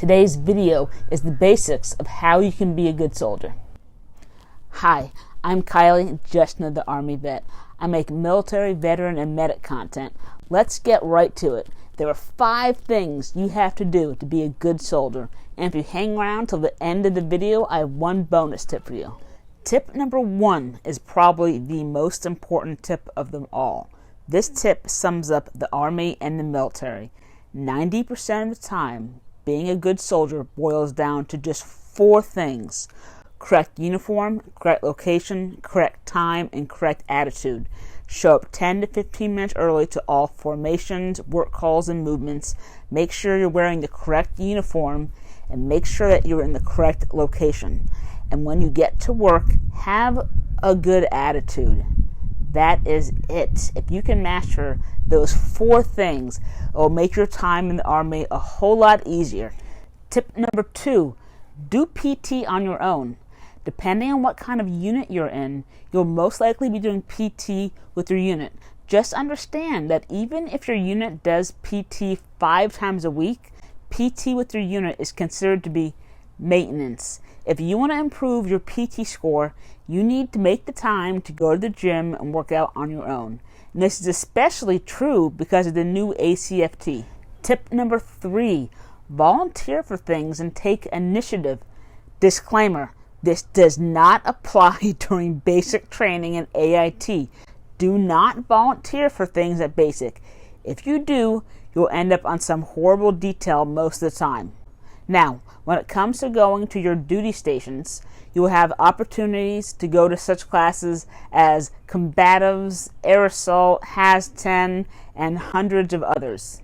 Today's video is the basics of how you can be a good soldier. Hi, I'm Kylie, just another Army vet. I make military, veteran, and medic content. Let's get right to it. There are 5 things you have to do to be a good soldier. And if you hang around till the end of the video, I have one bonus tip for you. Tip number 1 is probably the most important tip of them all. This tip sums up the Army and the military. 90% of the time, being a good soldier boils down to just 4 things: correct uniform, correct location, correct time, and correct attitude. Show up 10 to 15 minutes early to all formations, work calls, and movements. Make sure you're wearing the correct uniform, and make sure that you're in the correct location. And when you get to work, have a good attitude. That is it. If you can master those 4 things, it will make your time in the Army a whole lot easier. Tip number 2, do PT on your own. Depending on what kind of unit you're in, you'll most likely be doing PT with your unit. Just understand that even if your unit does PT 5 times a week, PT with your unit is considered to be maintenance. If you want to improve your PT score, you need to make the time to go to the gym and work out on your own. And this is especially true because of the new ACFT. Tip number 3, volunteer for things and take initiative. Disclaimer, this does not apply during basic training and AIT. Do not volunteer for things at basic. If you do, you'll end up on some horrible detail most of the time. Now, when it comes to going to your duty stations, you will have opportunities to go to such classes as combatives, air assault, HAS-10, and hundreds of others.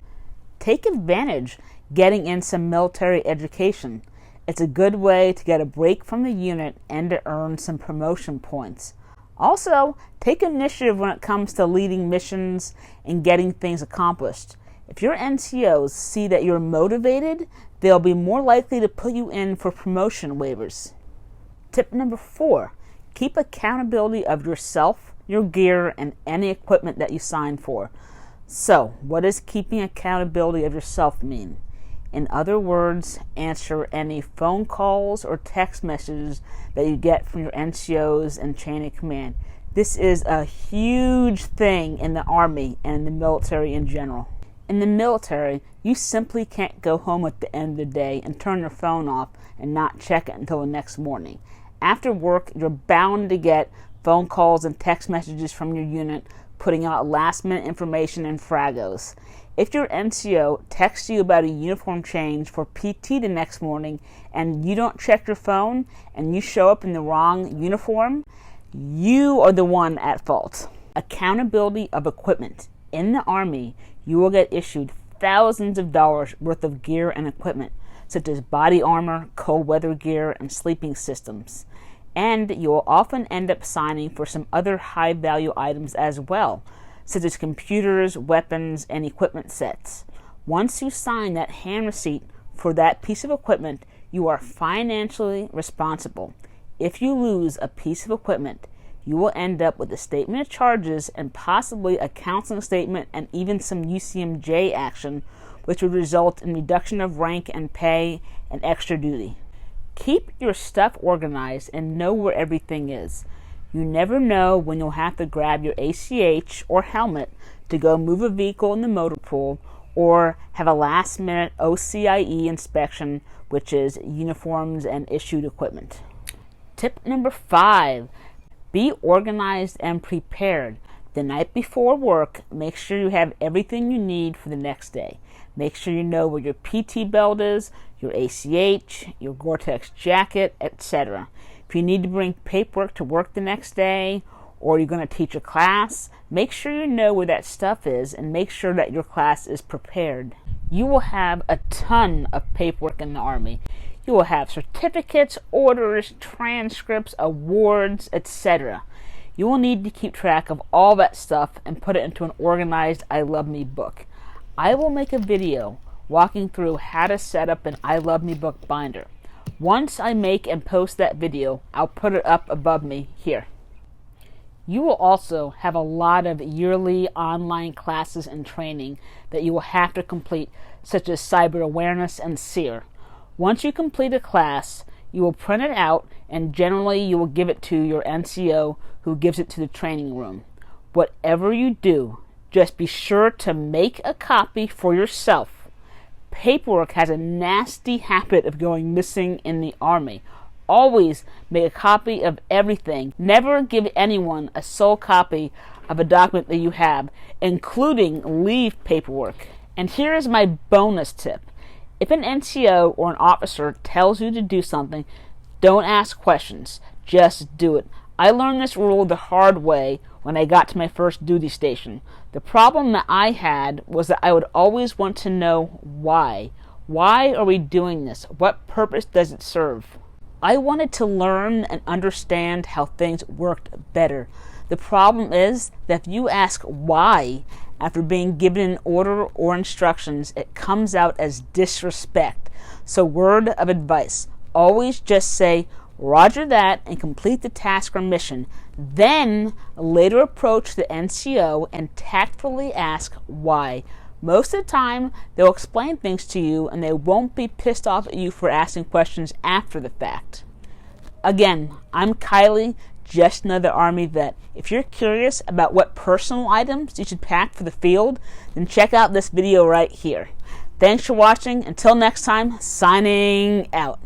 Take advantage getting in some military education. It's a good way to get a break from the unit and to earn some promotion points. Also, take initiative when it comes to leading missions and getting things accomplished. If your NCOs see that you're motivated, they'll be more likely to put you in for promotion waivers. Tip number 4, keep accountability of yourself, your gear, and any equipment that you sign for. So, what does keeping accountability of yourself mean? In other words, answer any phone calls or text messages that you get from your NCOs and chain of command. This is a huge thing in the Army and in the military in general. In the military, you simply can't go home at the end of the day and turn your phone off and not check it until the next morning. After work, you're bound to get phone calls and text messages from your unit putting out last-minute information and fragos. If your NCO texts you about a uniform change for PT the next morning and you don't check your phone and you show up in the wrong uniform, you are the one at fault. Accountability of equipment. In the Army, you will get issued thousands of dollars worth of gear and equipment, such as body armor, cold weather gear, and sleeping systems. And you will often end up signing for some other high-value items as well, such as computers, weapons, and equipment sets. Once you sign that hand receipt for that piece of equipment, you are financially responsible. If you lose a piece of equipment, you will end up with a statement of charges and possibly a counseling statement and even some UCMJ action, which would result in reduction of rank and pay and extra duty. Keep your stuff organized and know where everything is. You never know when you'll have to grab your ACH or helmet to go move a vehicle in the motor pool or have a last-minute OCIE inspection, which is uniforms and issued equipment. Tip number 5. Be organized and prepared. The night before work, make sure you have everything you need for the next day. Make sure you know where your PT belt is, your ACH, your Gore-Tex jacket, etc. If you need to bring paperwork to work the next day, or you're going to teach a class, make sure you know where that stuff is and make sure that your class is prepared. You will have a ton of paperwork in the Army. You will have certificates, orders, transcripts, awards, etc. You will need to keep track of all that stuff and put it into an organized I Love Me book. I will make a video walking through how to set up an I Love Me book binder. Once I make and post that video, I'll put it up above me here. You will also have a lot of yearly online classes and training that you will have to complete, such as cyber awareness and SEER. Once you complete a class, you will print it out, and generally you will give it to your NCO, who gives it to the training room. Whatever you do, just be sure to make a copy for yourself. Paperwork has a nasty habit of going missing in the Army. Always make a copy of everything. Never give anyone a sole copy of a document that you have, including leave paperwork. And here is my bonus tip. If an NCO or an officer tells you to do something, don't ask questions. Just do it. I learned this rule the hard way when I got to my first duty station. The problem that I had was that I would always want to know why. Why are we doing this? What purpose does it serve? I wanted to learn and understand how things worked better. The problem is that if you ask why after being given an order or instructions, it comes out as disrespect. So, word of advice, always just say, "Roger that," and complete the task or mission. Then later approach the NCO and tactfully ask why. Most of the time, they'll explain things to you and they won't be pissed off at you for asking questions after the fact. Again, I'm Kylie, just another Army vet. If you're curious about what personal items you should pack for the field, then check out this video right here. Thanks for watching. Until next time, signing out.